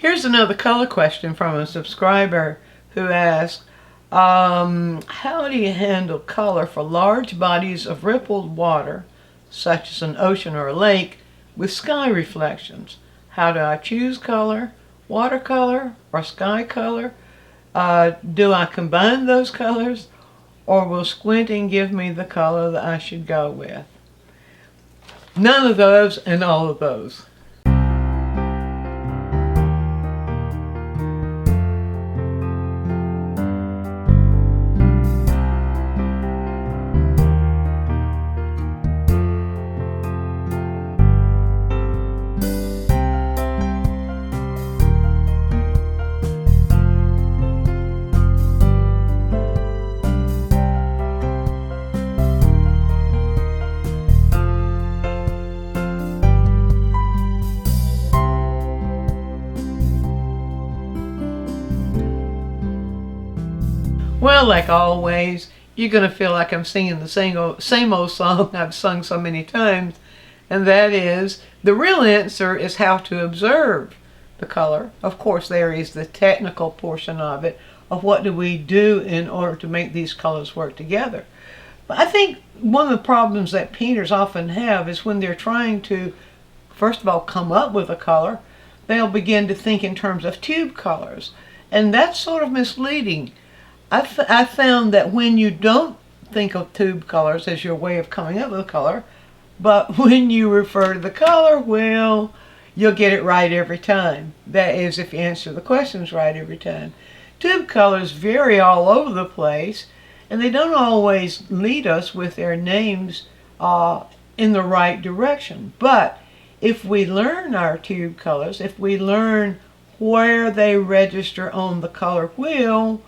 Here's another color question from a subscriber who asked, how do you handle color for large bodies of rippled water, such as an ocean or a lake, with sky reflections? How do I choose color, watercolor or sky color? Do I combine those colors, or will squinting give me the color that I should go with? None of those and all of those. Well, like always, you're going to feel like I'm singing the same old song I've sung so many times, and that is, the real answer is how to observe the color. Of course, there is the technical portion of it, of what do we do in order to make these colors work together. But I think one of the problems that painters often have is when they're trying to, first of all, come up with a color, they'll begin to think in terms of tube colors, and that's sort of misleading. I found that when you don't think of tube colors as your way of coming up with a color, but when you refer to the color wheel, you'll get it right every time. That is, if you answer the questions right every time. Tube colors vary all over the place, and they don't always lead us with their names in the right direction. But if we learn our tube colors, if we learn where they register on the color wheel,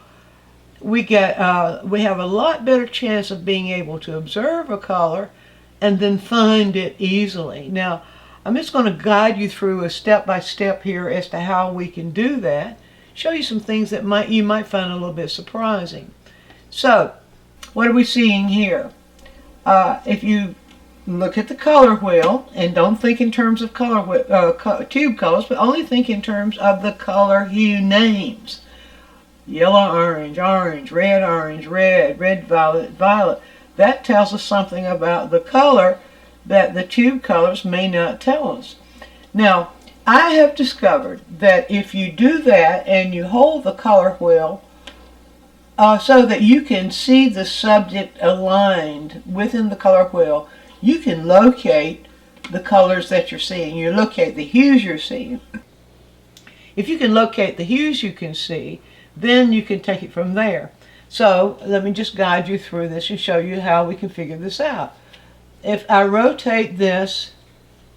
we have a lot better chance of being able to observe a color and then find it easily. Now, I'm just going to guide you through a step-by-step here as to how we can do that, show you some things that you might find a little bit surprising. So, what are we seeing here? If you look at the color wheel, and don't think in terms of tube colors, but only think in terms of the color hue names. Yellow, orange, orange, red, red, violet, violet. That tells us something about the color that the tube colors may not tell us. Now, I have discovered that if you do that and you hold the color wheel so that you can see the subject aligned within the color wheel, you can locate the colors that you're seeing. You locate the hues you're seeing. If you can locate the hues you can see, then you can take it from there. So let me just guide you through this and show you how we can figure this out. If I rotate this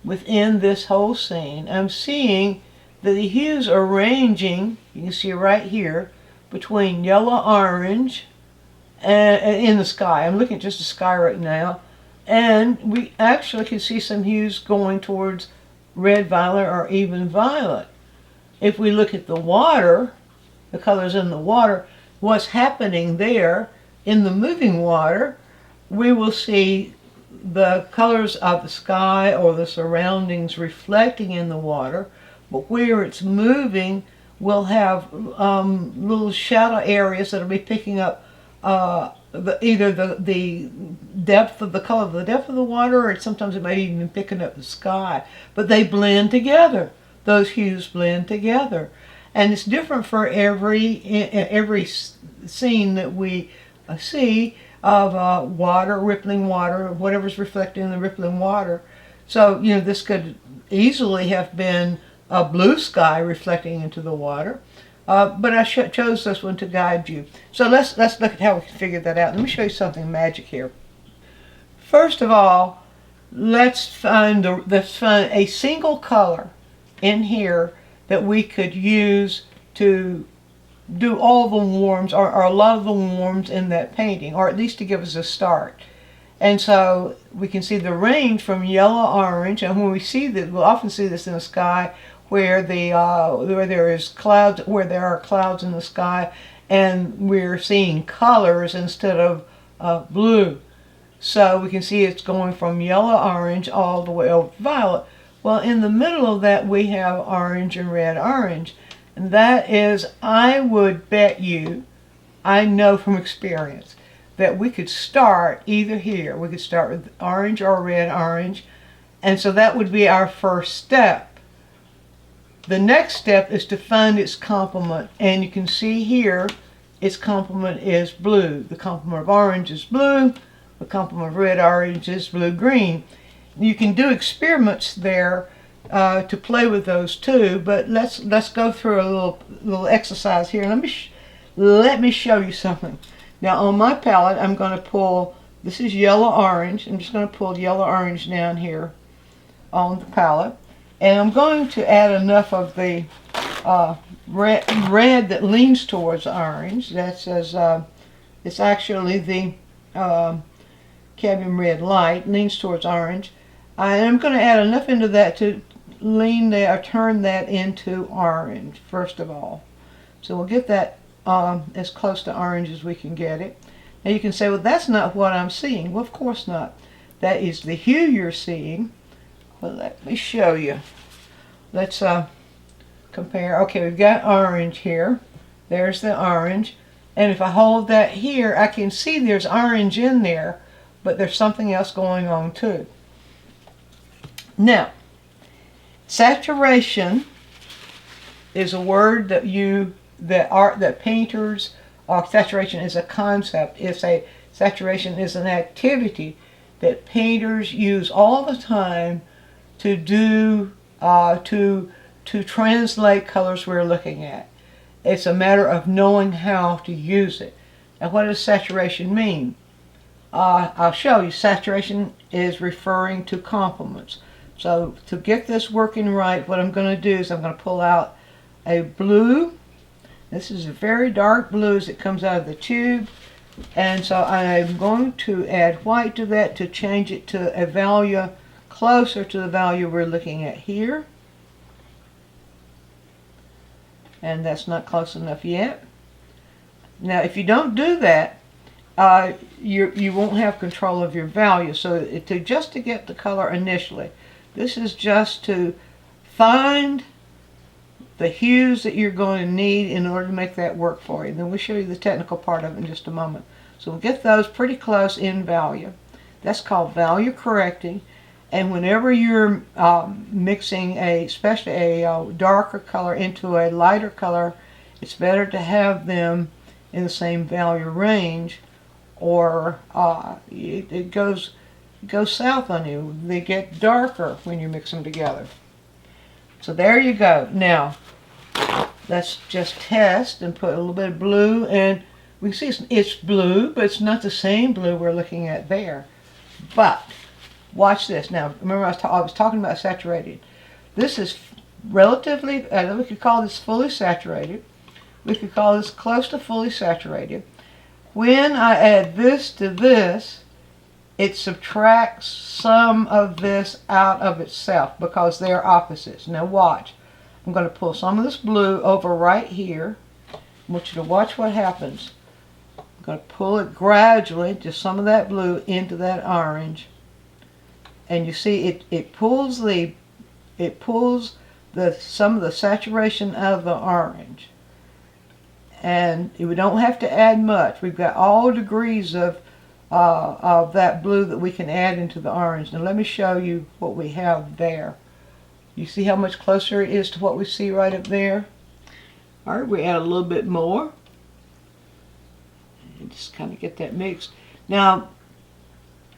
within this whole scene, I'm seeing that the hues are ranging, you can see right here, between yellow, orange, and in the sky. I'm looking at just the sky right now, and we actually can see some hues going towards red, violet, or even violet. If we look at the water, the colors in the water, what's happening there in the moving water, we will see the colors of the sky or the surroundings reflecting in the water, but where it's moving, we'll have little shadow areas that will be picking up either the depth of the color, the depth of the water, or sometimes it may even be picking up the sky. But they blend together. Those hues blend together. And it's different for every scene that we see of water, rippling water, whatever's reflecting in the rippling water. So, this could easily have been a blue sky reflecting into the water. But I chose this one to guide you. So let's look at how we can figure that out. Let me show you something magic here. First of all, let's find a single color in here that we could use to do all the warms or a lot of the warms in that painting, or at least to give us a start. And so we can see the range from yellow, orange, and when we see that, we'll often see this in the sky where there are clouds in the sky, and we're seeing colors instead of blue. So we can see it's going from yellow, orange all the way over violet. Well, in the middle of that we have orange and red orange. And that is, I would bet you, I know from experience, that we could start either here. We could start with orange or red orange. And so that would be our first step. The next step is to find its complement. And you can see here, its complement is blue. The complement of orange is blue. The complement of red orange is blue-green. You can do experiments there to play with those too, but let's go through a little exercise here. Let me show you something. Now on my palette, I'm going to pull. This is yellow orange. I'm just going to pull yellow orange down here on the palette, and I'm going to add enough of the red that leans towards orange. That says it's actually the cadmium red light leans towards orange. And I'm going to add enough into that to lean there, turn that into orange first of all. So we'll get that as close to orange as we can get it. Now you can say, well, that's not what I'm seeing. Well, of course not. That is the hue you're seeing. Well, let me show you. Let's compare. Okay, we've got orange here. There's the orange. And if I hold that here, I can see there's orange in there, but there's something else going on too. Now, saturation is a word that painters, saturation is a concept. Saturation is an activity that painters use all the time to do to translate colors we're looking at. It's a matter of knowing how to use it. Now, what does saturation mean? I'll show you. Saturation is referring to complements. So to get this working right, what I'm going to do is I'm going to pull out a blue. This is a very dark blue as it comes out of the tube. And so I'm going to add white to that to change it to a value closer to the value we're looking at here. And that's not close enough yet. Now, if you don't do that, you won't have control of your value. So just to get the color initially, this is just to find the hues that you're going to need in order to make that work for you. And then we'll show you the technical part of it in just a moment. So we'll get those pretty close in value. That's called value correcting. And whenever you're mixing especially a darker color into a lighter color, it's better to have them in the same value range, or it goes south on you. They get darker when you mix them together. So there you go. Now let's just test and put a little bit of blue, and we can see it's blue, but it's not the same blue we're looking at there. But watch this. Now remember I was talking about saturated. This is relatively, we could call this fully saturated. We could call this close to fully saturated. When I add this to this, it subtracts some of this out of itself because they're opposites. Now watch. I'm going to pull some of this blue over right here. I want you to watch what happens. I'm going to pull it gradually, just some of that blue into that orange. And you see it pulls some of the saturation out of the orange. And we don't have to add much. We've got all degrees of that blue that we can add into the orange. Now let me show you what we have there. You see how much closer it is to what we see right up there? All right, we add a little bit more. And just kind of get that mixed. Now,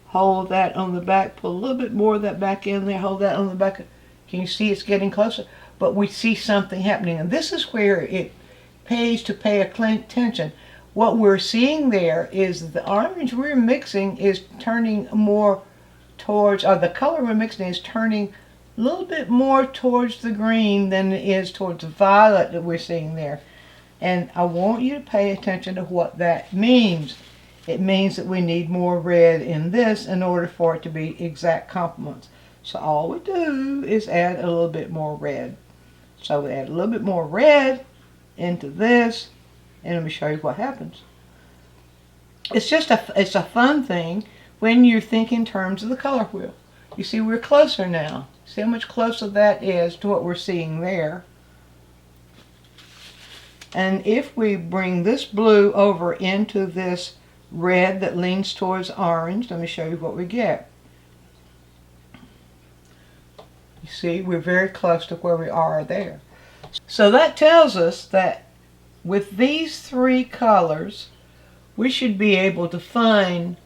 hold that on the back. Pull a little bit more of that back in there. Hold that on the back. Can you see it's getting closer? But we see something happening. And this is where it pays to pay attention. What we're seeing there is the orange we're mixing is turning more towards, or the color we're mixing is turning a little bit more towards the green than it is towards the violet that we're seeing there. And I want you to pay attention to what that means. It means that we need more red in this in order for it to be exact complements. So all we do is add a little bit more red. So we add a little bit more red into this, and let me show you what happens. It's a fun thing when you think in terms of the color wheel. You see we're closer now. See how much closer that is to what we're seeing there. And if we bring this blue over into this red that leans towards orange, let me show you what we get. You see, we're very close to where we are there. So that tells us that with these three colors, we should be able to find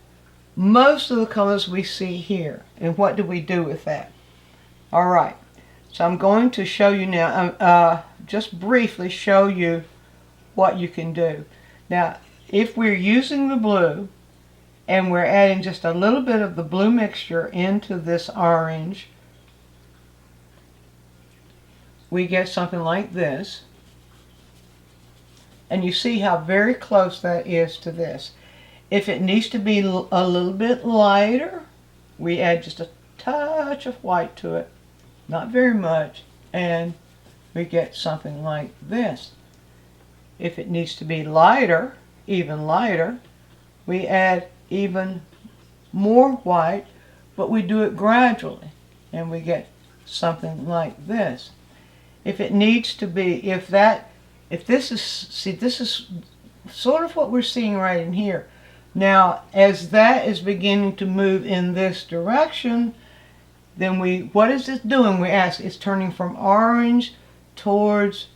most of the colors we see here. And what do we do with that? All right, so I'm going to show you now, just briefly show you what you can do. Now, if we're using the blue and we're adding just a little bit of the blue mixture into this orange, we get something like this. And you see how very close that is to this. If it needs to be a little bit lighter, we add just a touch of white to it, not very much, and we get something like this. If it needs to be lighter, even lighter, we add even more white, but we do it gradually, and we get something like this. If it needs to be, if this is, see, this is sort of what we're seeing right in here. Now, as that is beginning to move in this direction, then what is it doing? We ask, it's turning from orange towards,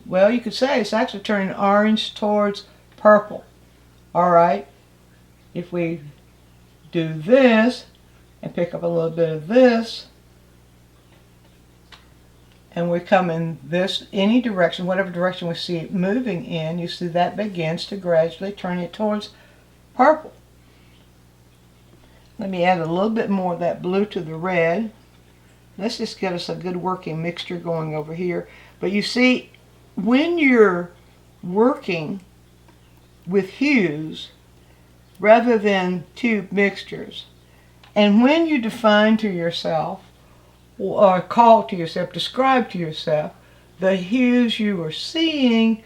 well, you could say it's actually turning orange towards purple. All right, if we do this and pick up a little bit of this, and we come in this, any direction, whatever direction we see it moving in, you see that begins to gradually turn it towards purple. Let me add a little bit more of that blue to the red. Let's just get us a good working mixture going over here. But you see, when you're working with hues rather than tube mixtures, and when you define to yourself, or call to yourself, describe to yourself the hues you are seeing,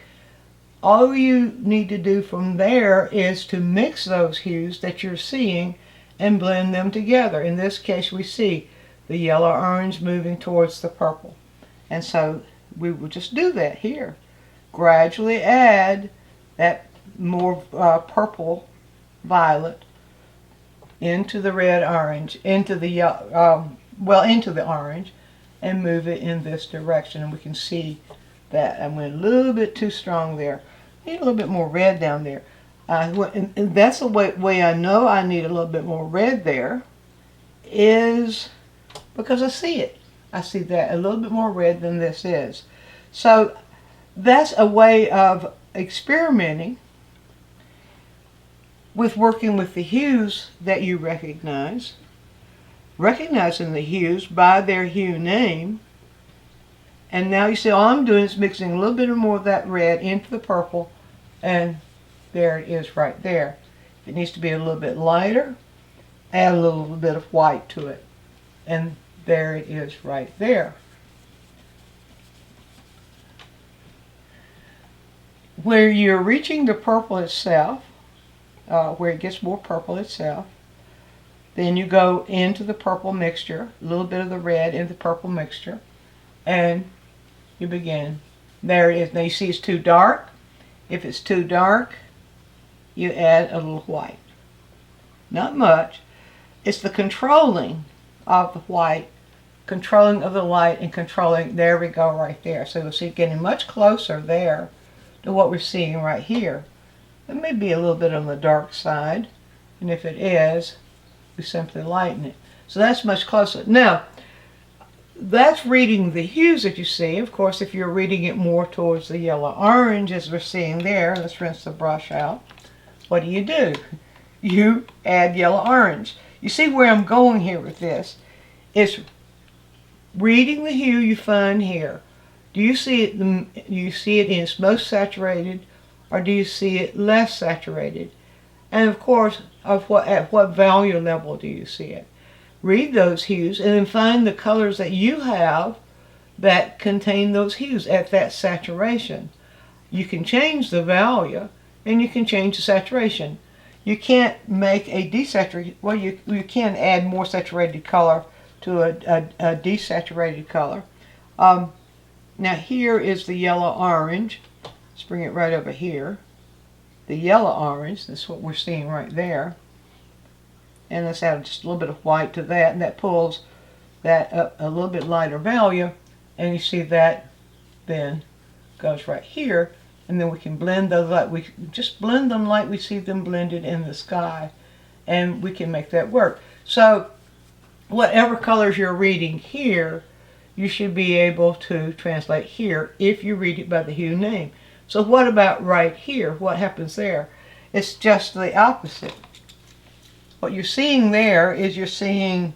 all you need to do from there is to mix those hues that you're seeing and blend them together. In this case, we see the yellow-orange moving towards the purple. And so we will just do that here. Gradually add that more purple violet into the red-orange, into the into the orange, and move it in this direction. And we can see that I went a little bit too strong there. Need a little bit more red down there. And that's the way I know I need a little bit more red there, is because I see it. I see that a little bit more red than this is. So that's a way of experimenting with working with the hues that you recognize, recognizing the hues by their hue name. And now you see all I'm doing is mixing a little bit more of that red into the purple, and there it is right there. If it needs to be a little bit lighter, add a little bit of white to it, and there it is right there. Where you're reaching the purple itself, where it gets more purple itself, then you go into the purple mixture, a little bit of the red in the purple mixture, and you begin. There it is. Now you see it's too dark. If it's too dark, you add a little white. Not much. It's the controlling of the white, controlling of the light, and controlling. There we go right there. So you'll see it getting much closer there to what we're seeing right here. It may be a little bit on the dark side, and if it is, we simply lighten it. So that's much closer. Now, that's reading the hues that you see. Of course, if you're reading it more towards the yellow-orange, as we're seeing there, let's rinse the brush out. What do? You add yellow-orange. You see where I'm going here with this? It's reading the hue you find here. Do you see it? You see it in its most saturated, or do you see it less saturated? And of course, at what value level do you see it? Read those hues and then find the colors that you have that contain those hues at that saturation. You can change the value and you can change the saturation. You can't make a desaturated, well, you can add more saturated color to a desaturated color. Now here is the yellow-orange. Let's bring it right over here. The yellow-orange, that's what we're seeing right there. And let's add just a little bit of white to that, and that pulls that up a little bit lighter value. And you see that then goes right here, and then we can blend those like we just blend them like we see them blended in the sky, and we can make that work. So whatever colors you're reading here, you should be able to translate here if you read it by the hue name. So what about right here? What happens there? It's just the opposite. What you're seeing there is you're seeing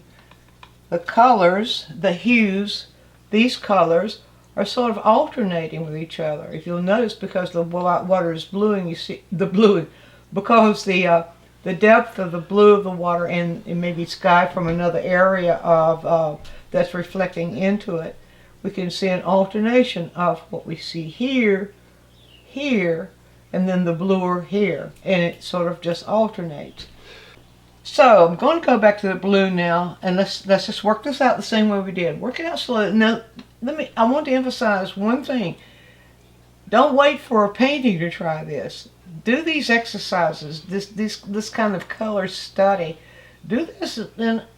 the colors, the hues, these colors are sort of alternating with each other. If you'll notice, because the water is bluing, you see the bluing, because the depth of the blue of the water and maybe sky from another area of that's reflecting into it, we can see an alternation of what we see here, here, and then the bluer here, and it sort of just alternates. So I'm going to go back to the blue now, and let's just work this out the same way we did. Work it out slowly. Now, I want to emphasize one thing. Don't wait for a painting to try this. Do these exercises, this kind of color study. Do this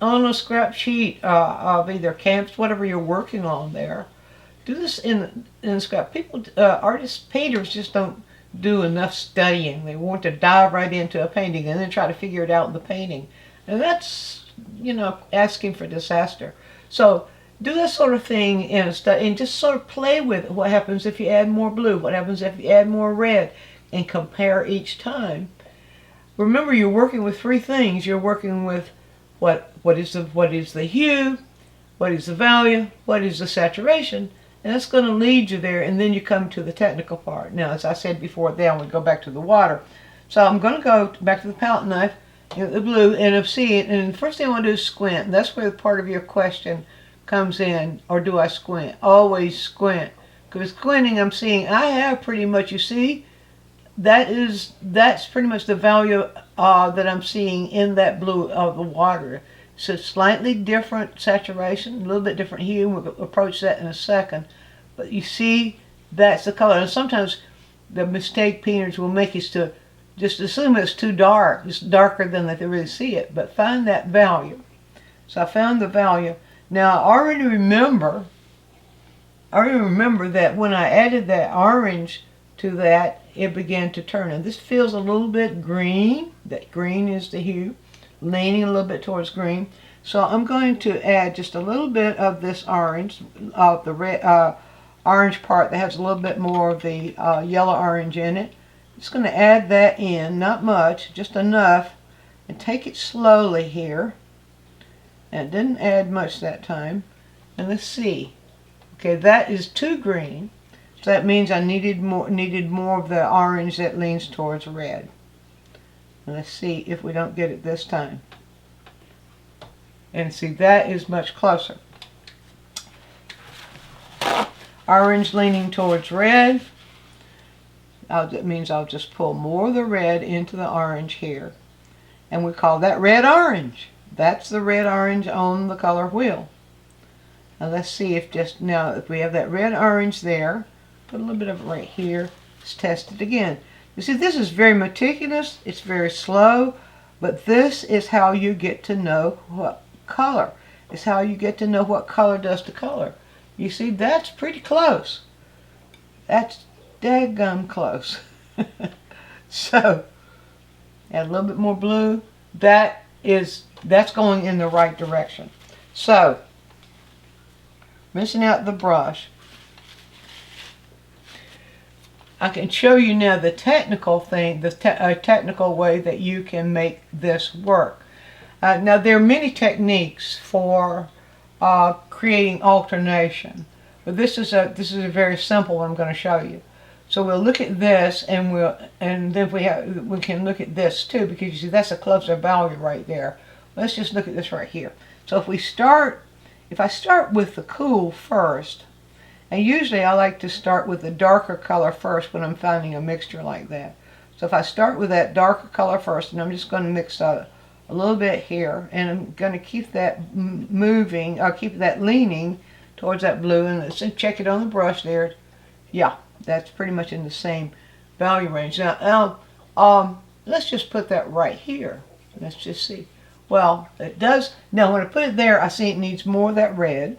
on a scrap sheet of either camps, whatever you're working on there. Do this in scrap. People, artists, painters just don't do enough studying. They want to dive right into a painting and then try to figure it out in the painting. And that's, asking for disaster. So do that sort of thing in a study and just sort of play with it. What happens if you add more blue? What happens if you add more red? And compare each time. Remember, you're working with three things. You're working with what is the hue, what is the value, what is the saturation, and that's going to lead you there, and then you come to the technical part. Now, as I said before, then we go back to the water. So I'm going to go back to the palette knife, the blue, and see it, and the first thing I want to do is squint. And that's where part of your question comes in, or do I squint? Always squint. Because squinting, I'm seeing, I have pretty much, you see, that's pretty much the value that I'm seeing in that blue of the water. It's a slightly different saturation, a little bit different hue. We'll approach that in a second. But you see, that's the color. And sometimes the mistake painters will make is to just assume it's too dark. It's darker than they really see it. But find that value. So I found the value. Now I already remember that when I added that orange to that, it began to turn. And this feels a little bit green. That green is the hue, leaning a little bit towards green. So I'm going to add just a little bit of this orange, of the red, orange part that has a little bit more of the yellow-orange in it. Just going to add that in, not much, just enough, and take it slowly here. And it didn't add much that time. And let's see. Okay, that is too green. So that means I needed more of the orange that leans towards red. And let's see if we don't get it this time. And see, that is much closer. Orange leaning towards red. That means I'll just pull more of the red into the orange here. And we call that red-orange. That's the red-orange on the color wheel. Now let's see if if we have that red-orange there. Put a little bit of it right here. Let's test it again. You see, this is very meticulous. It's very slow. But this is how you get to know what color. It's how you get to know what color does to color. You see, that's pretty close. That's daggum close. So, add a little bit more blue. That's going in the right direction. So, rinsing out the brush. I can show you now the technical thing, the technical way that you can make this work. Now there are many techniques for creating alternation, but this is a very simple one I'm going to show you. So we'll look at this, and then we can look at this too, because you see that's a closer value right there. Let's just look at this right here. So if I start with the cool first. And usually I like to start with the darker color first when I'm finding a mixture like that. So if I start with that darker color first, and I'm just going to mix a a little bit here, and I'm going to keep that moving, or keep that leaning towards that blue, and let's check it on the brush there. Yeah, that's pretty much in the same value range. Now, let's just put that right here. Let's just see. Well, it does. Now, when I put it there, I see it needs more of that red.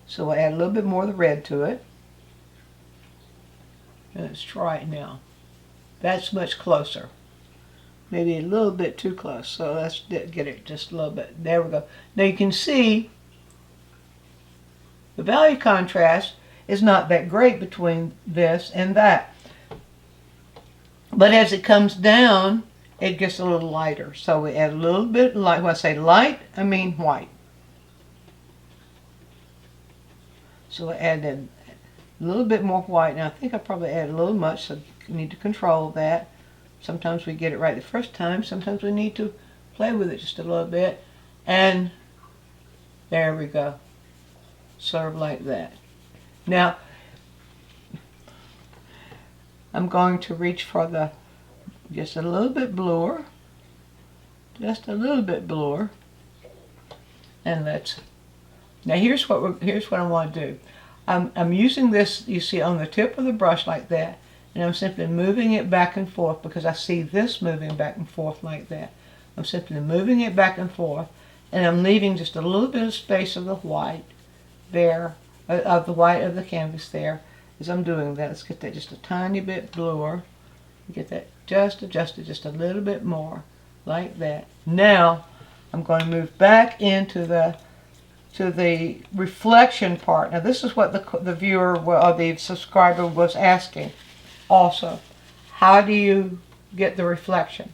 So I add a little bit more of the red to it. And let's try it now. That's much closer. Maybe a little bit too close. So let's get it just a little bit. There we go. Now you can see the value contrast is not that great between this and that. But as it comes down, it gets a little lighter. So we add a little bit light. When I say light, I mean white. So I added a little bit more white. Now I think I probably added a little much, so you need to control that. Sometimes we get it right the first time. Sometimes we need to play with it just a little bit. And there we go. Sort of like that. Now, I'm going to reach for the just a little bit bluer. Just a little bit bluer. And now here's what I want to do. I'm using this, you see, on the tip of the brush like that. And I'm simply moving it back and forth because I see this moving back and forth like that. I'm simply moving it back and forth, and I'm leaving just a little bit of space of the white there, of the white of the canvas there, as I'm doing that. Let's get that just a tiny bit bluer. Get that just adjusted just a little bit more, like that. Now, I'm going to move back into the reflection part. Now, this is what the viewer or the subscriber was asking. Also, how do you get the reflection?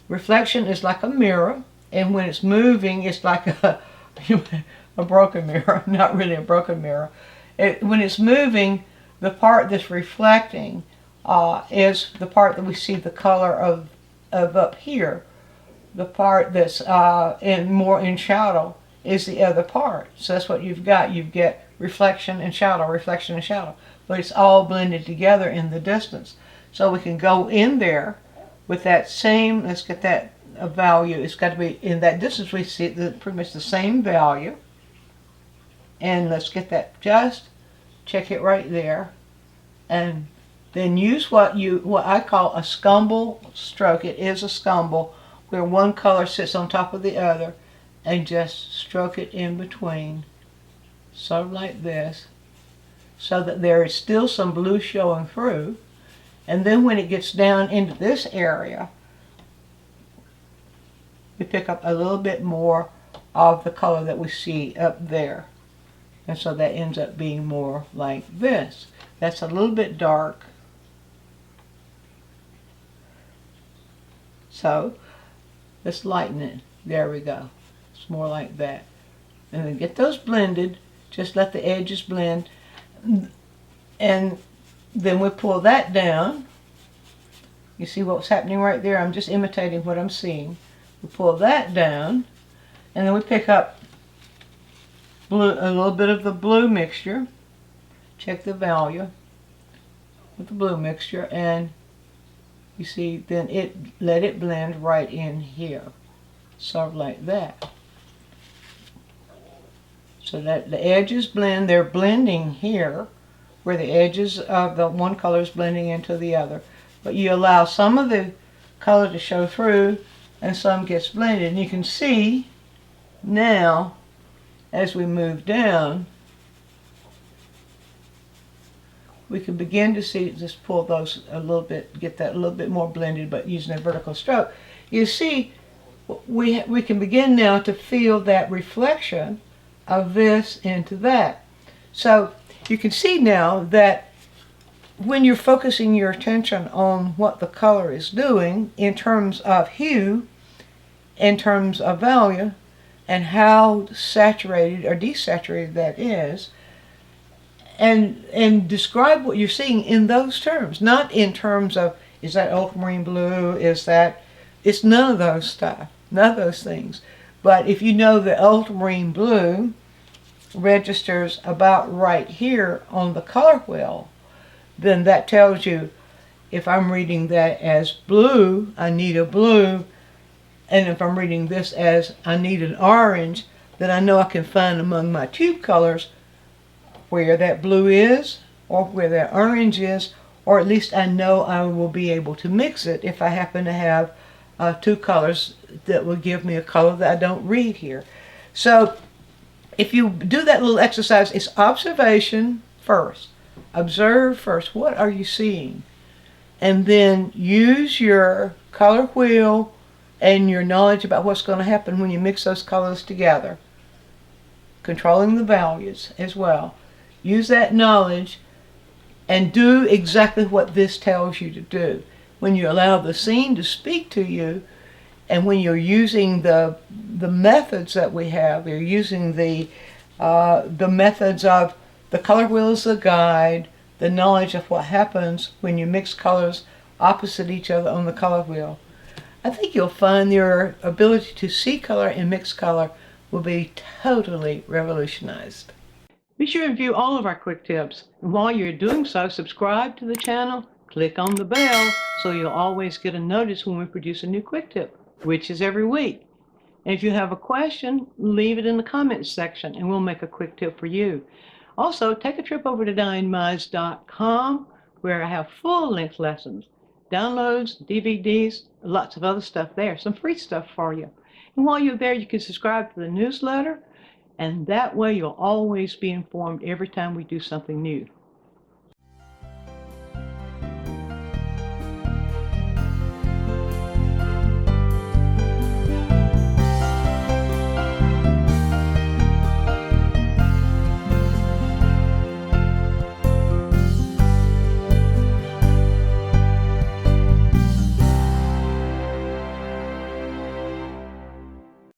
Reflection is like a mirror, and when it's moving, it's like a broken mirror. Not really a broken mirror. When it's moving, the part that's reflecting is the part that we see the color of up here. The part that's more in shadow is the other part. So that's what you've got. You get reflection and shadow, reflection and shadow. But it's all blended together in the distance. So we can go in there with that same, let's get that value. It's got to be in that distance. We see pretty much the same value. And let's get that, just check it right there. And then use what I call a scumble stroke. It is a scumble where one color sits on top of the other, and just stroke it in between, sort of like this, so that there is still some blue showing through. And then when it gets down into this area, we pick up a little bit more of the color that we see up there. And so that ends up being more like this. That's a little bit dark. So let's lighten it. There we go. It's more like that. And then get those blended. Just let the edges blend. And then we pull that down. You see what's happening right there? I'm just imitating what I'm seeing. We pull that down, and then we pick up blue, a little bit of the blue mixture. Check the value with the blue mixture, and you see, then let it blend right in here, sort of like that. So that the edges blend, they're blending here, where the edges of the one color is blending into the other. But you allow some of the color to show through, and some gets blended. And you can see now, as we move down, we can begin to see, just pull those a little bit, get that a little bit more blended, but using a vertical stroke. You see, we can begin now to feel that reflection of this into that. So you can see now that when you're focusing your attention on what the color is doing in terms of hue, in terms of value, and how saturated or desaturated that is, and describe what you're seeing in those terms, not in terms of, is that ultramarine blue, is that, it's none of those stuff, none of those things. But if you know the ultramarine blue registers about right here on the color wheel, then that tells you, if I'm reading that as blue, I need a blue And if I'm reading this as I need an orange, then I know I can find among my tube colors where that blue is or where that orange is, or at least I know I will be able to mix it if I happen to have two colors that will give me a color that I don't read here. So if you do that little exercise, it's observation first. Observe first. What are you seeing? And then use your color wheel and your knowledge about what's going to happen when you mix those colors together. Controlling the values as well. Use that knowledge and do exactly what this tells you to do. When you allow the scene to speak to you, and when you're using the methods that we have, you're using the methods of the color wheel as a guide, the knowledge of what happens when you mix colors opposite each other on the color wheel. I think you'll find your ability to see color and mix color will be totally revolutionized. Be sure and view all of our quick tips. And while you're doing so, subscribe to the channel, click on the bell so you'll always get a notice when we produce a new quick tip, which is every week. And if you have a question, leave it in the comments section and we'll make a quick tip for you. Also, take a trip over to dinemize.com where I have full-length lessons, downloads, DVDs, lots of other stuff there, some free stuff for you. And while you're there, you can subscribe to the newsletter, and that way you'll always be informed every time we do something new.